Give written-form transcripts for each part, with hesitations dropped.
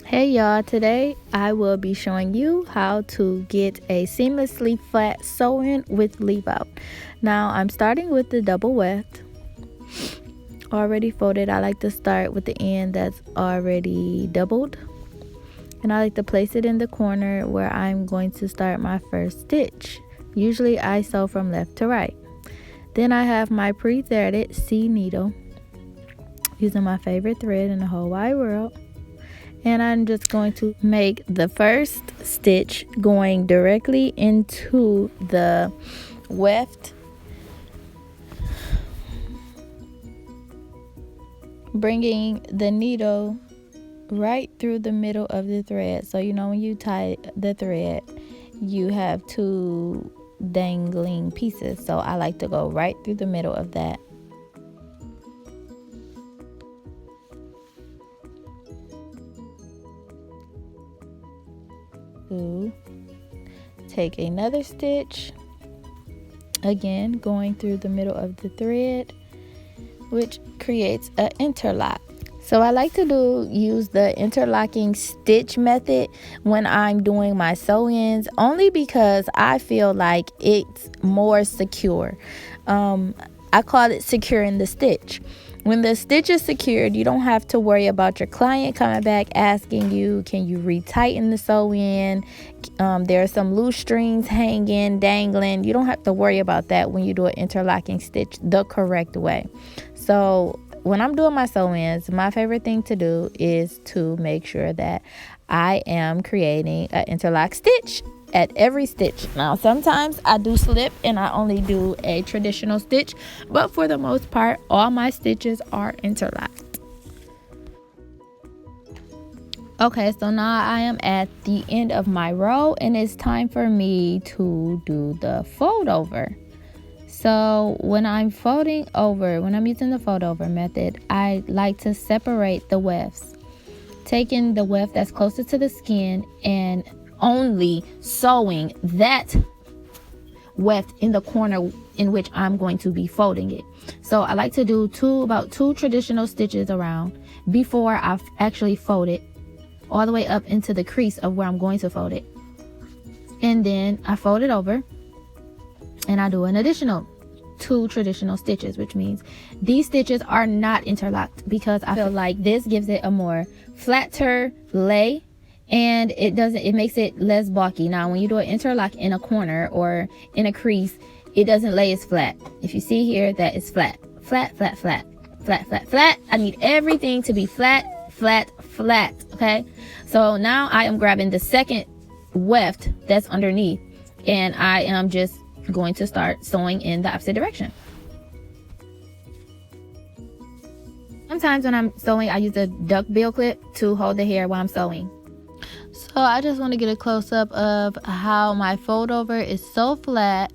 Hey y'all, today I will be showing you how to get a seamlessly flat sew-in with leave out. Now I'm starting with the double weft, already folded. I like to start with the end that's already doubled, and I like to place it in the corner where I'm going to start my first stitch. Usually I sew from left to right. Then I have my pre-threaded C needle using my favorite thread in the whole wide world. And I'm just going to make the first stitch going directly into the weft, bringing the needle right through the middle of the thread. So you know when you tie the thread, you have two dangling pieces. So I like to go right through the middle of that. Take another stitch, again going through the middle of the thread, which creates an interlock. So I like to use the interlocking stitch method when I'm doing my sew-ins, only because I feel like it's more secure. I call it securing the stitch. When the stitch is secured, you don't have to worry about your client coming back asking you, can you retighten the sew-in? There are some loose strings hanging, dangling. You don't have to worry about that when you do an interlocking stitch the correct way. So when I'm doing my sew-ins, my favorite thing to do is to make sure that I am creating an interlock stitch at every stitch. Now sometimes I do slip and I only do a traditional stitch, but for the most part all my stitches are interlocked. Okay, so now I am at the end of my row and it's time for me to do the fold over. So when I'm folding over, when I'm using the fold over method, I like to separate the wefts, taking the weft that's closer to the skin and only sewing that weft in the corner in which I'm going to be folding it. So I like to do about two traditional stitches around before I actually fold it all the way up into the crease of where I'm going to fold it. And then I fold it over and I do an additional two traditional stitches, which means these stitches are not interlocked because I feel like this gives it a more flatter lay, and it makes it less bulky. Now when you do an interlock in a corner or in a crease, it doesn't lay as flat. If you see here, that is flat, flat, flat, flat, flat, flat, flat. I need everything to be flat, flat, flat. Okay, so now I am grabbing the second weft that's underneath and I am just going to start sewing in the opposite direction. Sometimes when I'm sewing, I use a duck bill clip to hold the hair while I'm sewing. So I just want to get a close-up of how my fold over is so flat,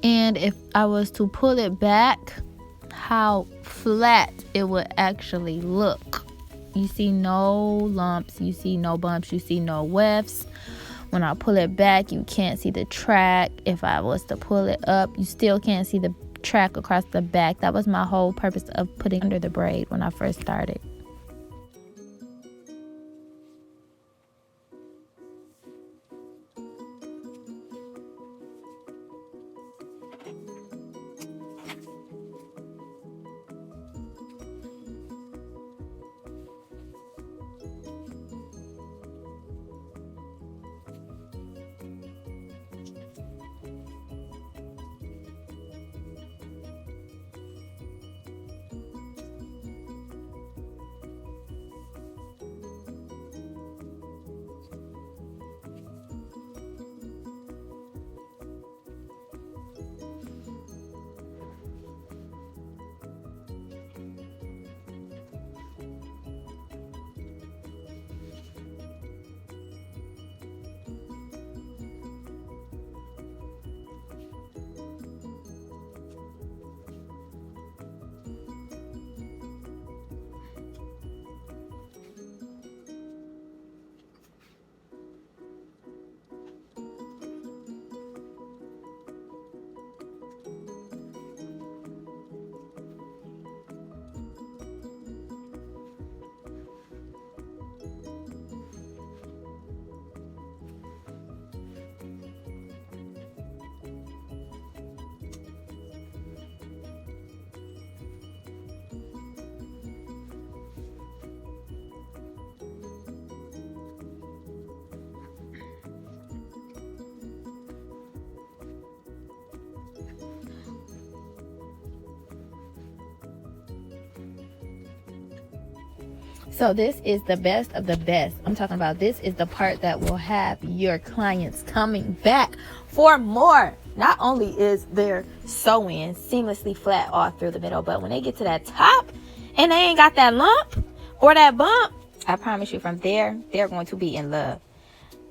and if I was to pull it back, how flat it would actually look. You see no lumps, you see no bumps, you see no wefts. When I pull it back, you can't see the track. If I was to pull it up, you still can't see the track across the back. That was my whole purpose of putting under the braid when I first started. So this is the best of the best. I'm talking about this is the part that will have your clients coming back for more. Not only is their sew-in seamlessly flat all through the middle, but when they get to that top and they ain't got that lump or that bump, I promise you from there, they're going to be in love.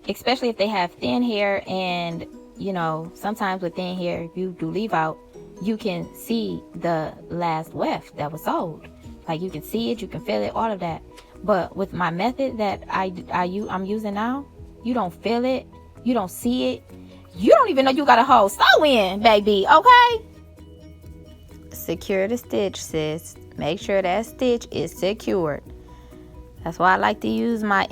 Especially if they have thin hair, and you know, sometimes with thin hair, if you do leave out, you can see the last weft that was sewed. Like you can see it, you can feel it, all of that. But with my method that I'm using now, you don't feel it, you don't see it, you don't even know you got a whole sew-in, baby, okay? Secure the stitch, sis. Make sure that stitch is secured. That's why I like to use my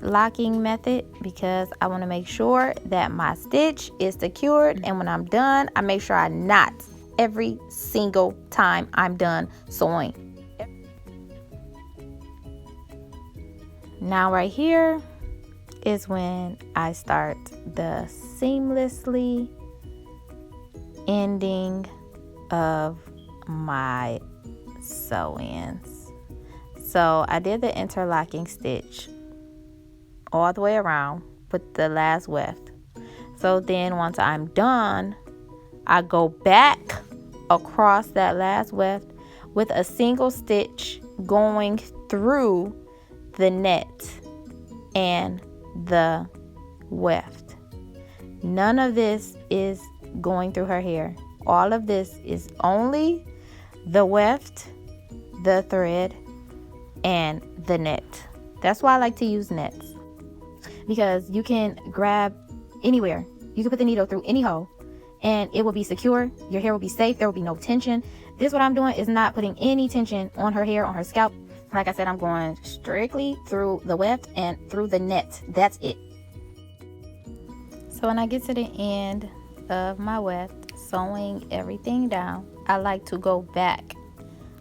locking method, because I want to make sure that my stitch is secured, and when I'm done, I make sure I knot every single time I'm done sewing. Now right here is when I start the seamlessly ending of my sew-ins. So I did the interlocking stitch all the way around with the last weft. So then once I'm done, I go back across that last weft with a single stitch going through the net and the weft. None of this is going through her hair. All of this is only the weft, the thread, and the net. That's why I like to use nets, because you can grab anywhere. You can put the needle through any hole and it will be secure. Your hair will be safe. There will be no tension. This, what I'm doing is not putting any tension on her hair, on her scalp. Like I said, I'm going strictly through the weft and through the net. That's it. So when I get to the end of my weft, sewing everything down, I like to go back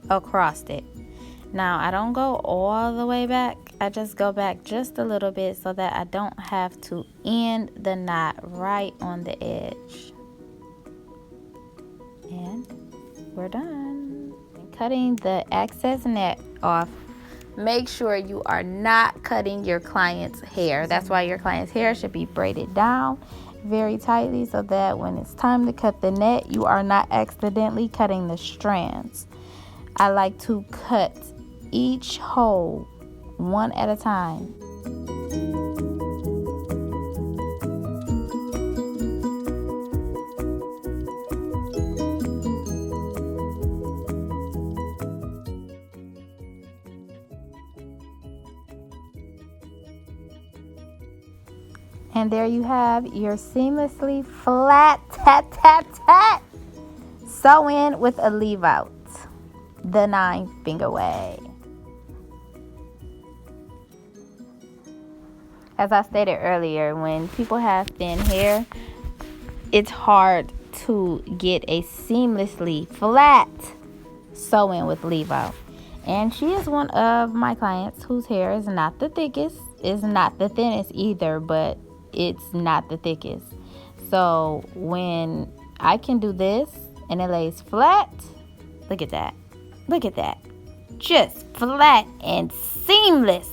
across it. Now I don't go all the way back, I just go back just a little bit so that I don't have to end the knot right on the edge. And we're done. Cutting the excess net off, make sure you are not cutting your client's hair. That's why your client's hair should be braided down very tightly, so that when it's time to cut the net, you are not accidentally cutting the strands. I like to cut each hole one at a time. And there you have your seamlessly flat sew in with a leave out, the 9-finger way. As I stated earlier, when people have thin hair, it's hard to get a seamlessly flat sew in with leave out. And she is one of my clients whose hair is not the thickest, is not the thinnest either, but it's not the thickest. So when I can do this and it lays flat, look at that. Look at that. Just flat and seamless.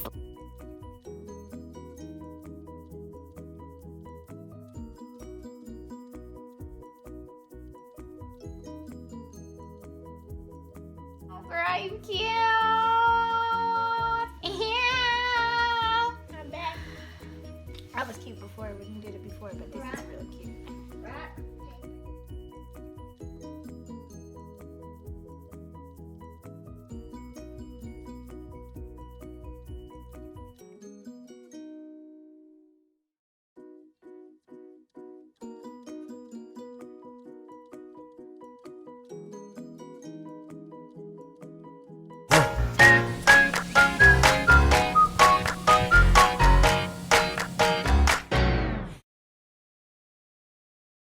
Girl, you cute. I'm back. I was cute before when you did it before, but this is really cute. Right.